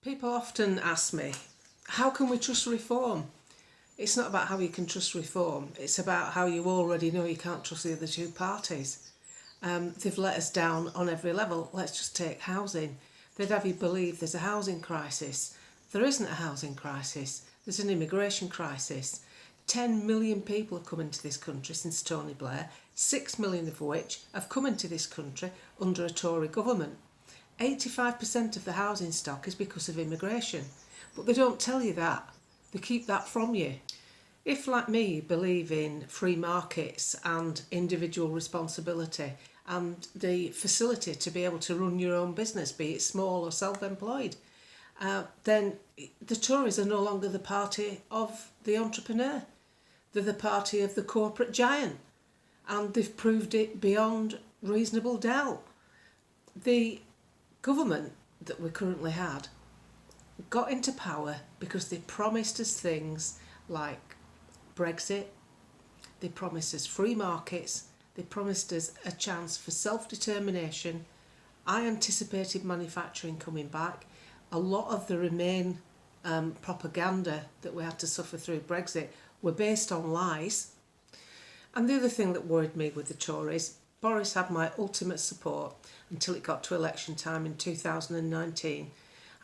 People often ask me, how can we trust reform? It's not about how you can trust reform, it's about how you already know you can't trust the other two parties. They've let us down on every level. Let's just take housing. They'd have you believe there's a housing crisis. There isn't a housing crisis, there's an immigration crisis. 10 million people have come into this country since Tony Blair, 6 million of which have come into this country under a Tory government. 85% of the housing stock is because of immigration, but they don't tell you that. They keep that from you. If, like me, you believe in free markets and individual responsibility and the facility to be able to run your own business, be it small or self-employed, then the Tories are no longer the party of the entrepreneur. They're the party of the corporate giant, and they've proved it beyond reasonable doubt. The government that we currently had got into power because they promised us things like Brexit, they promised us free markets, they promised us a chance for self-determination. I anticipated manufacturing coming back. A lot of the Remain propaganda that we had to suffer through Brexit were based on lies. And the other thing that worried me with the Tories, Boris had my ultimate support until it got to election time in 2019.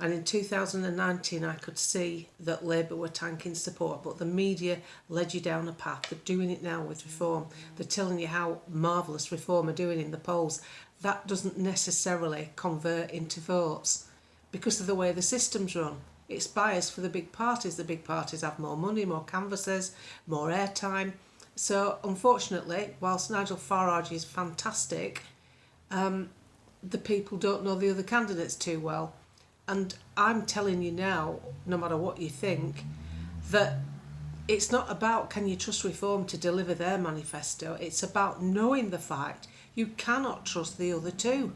And in 2019 I could see that Labour were tanking support, but the media led you down a path. They're doing it now with reform. They're telling you how marvellous reform are doing in the polls. That doesn't necessarily convert into votes because of the way the system's run. It's biased for the big parties. The big parties have more money, more canvassers, more airtime. So unfortunately, whilst Nigel Farage is fantastic, the people don't know the other candidates too well. And I'm telling you now, no matter what you think, that it's not about can you trust reform to deliver their manifesto. It's about knowing the fact you cannot trust the other two.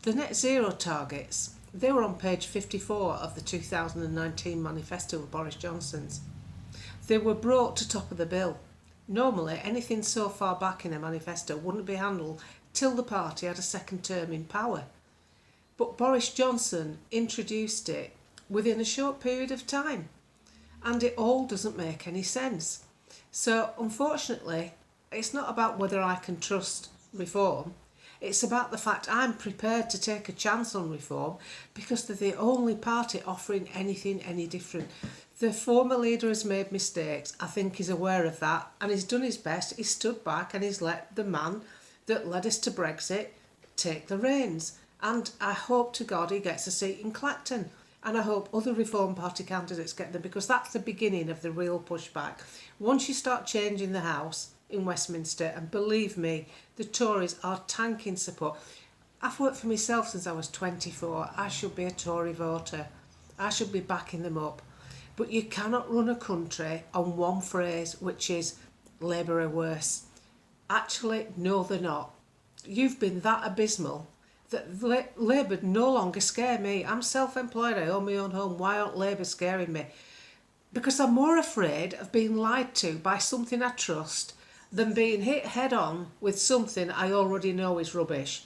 The net zero targets, they were on page 54 of the 2019 manifesto of Boris Johnson's. They were brought to top of the bill. Normally, anything so far back in a manifesto wouldn't be handled till the party had a second term in power. But Boris Johnson introduced it within a short period of time, and it all doesn't make any sense. So unfortunately, it's not about whether I can trust reform. It's about the fact I'm prepared to take a chance on reform because they're the only party offering anything any different. The former leader has made mistakes. I think he's aware of that, and he's done his best. He's stood back and he's let the man that led us to Brexit take the reins. And I hope to God he gets a seat in Clacton. And I hope other Reform Party candidates get them, because that's the beginning of the real pushback. Once you start changing the House in Westminster, and believe me, the Tories are tanking support. I've worked for myself since I was 24. I should be a Tory voter. I should be backing them up. But you cannot run a country on one phrase, which is Labour are worse. Actually, no, they're not. You've been that abysmal that Labour no longer scare me. I'm self-employed, I own my own home. Why aren't Labour scaring me? Because I'm more afraid of being lied to by something I trust than being hit head on with something I already know is rubbish.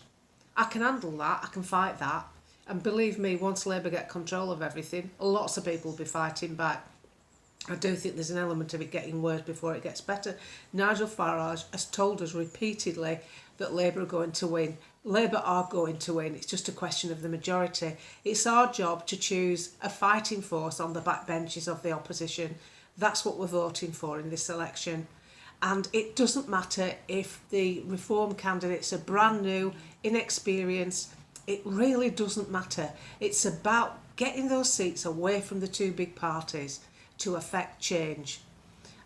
I can handle that, I can fight that. And believe me, once Labour get control of everything, lots of people will be fighting back. I do think there's an element of it getting worse before it gets better. Nigel Farage has told us repeatedly that Labour are going to win. Labour are going to win. It's just a question of the majority. It's our job to choose a fighting force on the backbenches of the opposition. That's what we're voting for in this election. And it doesn't matter if the Reform candidates are brand new, inexperienced. It really doesn't matter. It's about getting those seats away from the two big parties to affect change.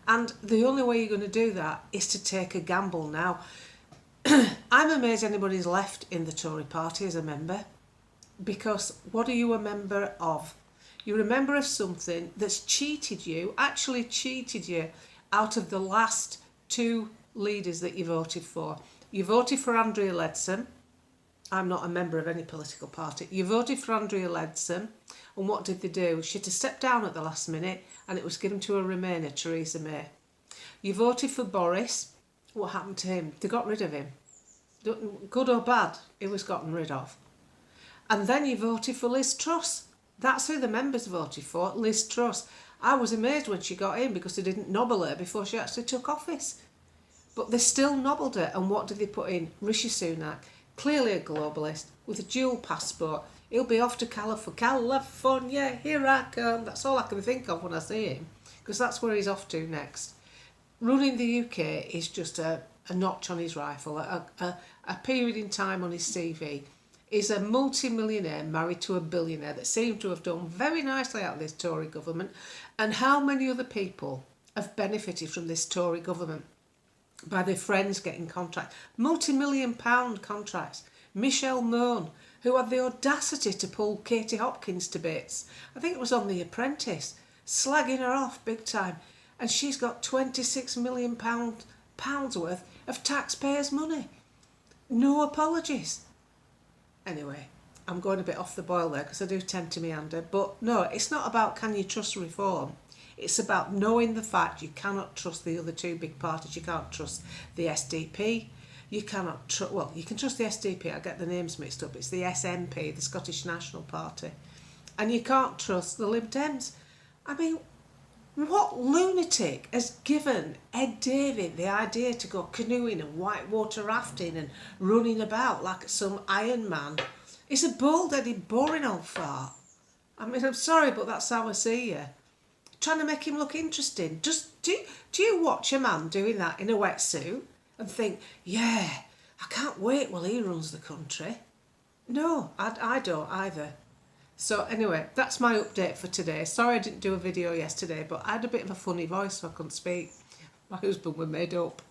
And the only way you're going to do that is to take a gamble now. I'm amazed anybody's left in the Tory party as a member, because what are you a member of? You're a member of something that's cheated you, actually cheated you out of the last two leaders that you voted for. You voted for Andrea Leadsom. I'm not a member of any political party. You voted for Andrea Leadsom, and what did they do? She had to step down at the last minute, and it was given to a Remainer, Theresa May. You voted for Boris. What happened to him? They got rid of him. Good or bad, he was gotten rid of. And then you voted for Liz Truss. That's who the members voted for, Liz Truss. I was amazed when she got in because they didn't nobble her before she actually took office. But they still nobbled her. And what did they put in? Rishi Sunak, clearly a globalist, with a dual passport. He'll be off to California, here I come. That's all I can think of when I see him, because that's where he's off to next. Running the UK is just a notch on his rifle, a period in time on his CV. He's a multi-millionaire married to a billionaire that seemed to have done very nicely out of this Tory government. And how many other people have benefited from this Tory government? By their friends getting contracts, multi-million-pound contracts. Michelle Mone, who had the audacity to pull Katie Hopkins to bits. I think it was on The Apprentice, slagging her off big time. And she's got £26 million worth of taxpayers' money. No apologies. Anyway, I'm going a bit off the boil there because I do tend to meander. But no, it's not about can you trust reform. It's about knowing the fact you cannot trust the other two big parties. You can't trust the SDP. You cannot trust, well, you can trust the SDP. I get the names mixed up. It's the SNP, the Scottish National Party. And you can't trust the Lib Dems. I mean, what lunatic has given Ed Davey the idea to go canoeing and whitewater rafting and running about like some Iron Man? He's a bald-headed, boring old fart. I mean, I'm sorry, but that's how I see you. Trying to make him look interesting. Just do you watch a man doing that in a wetsuit and think, yeah, I can't wait while he runs the country? No, I don't either. So anyway, that's my update for today. Sorry I didn't do a video yesterday, but I had a bit of a funny voice so I couldn't speak. My husband was made up.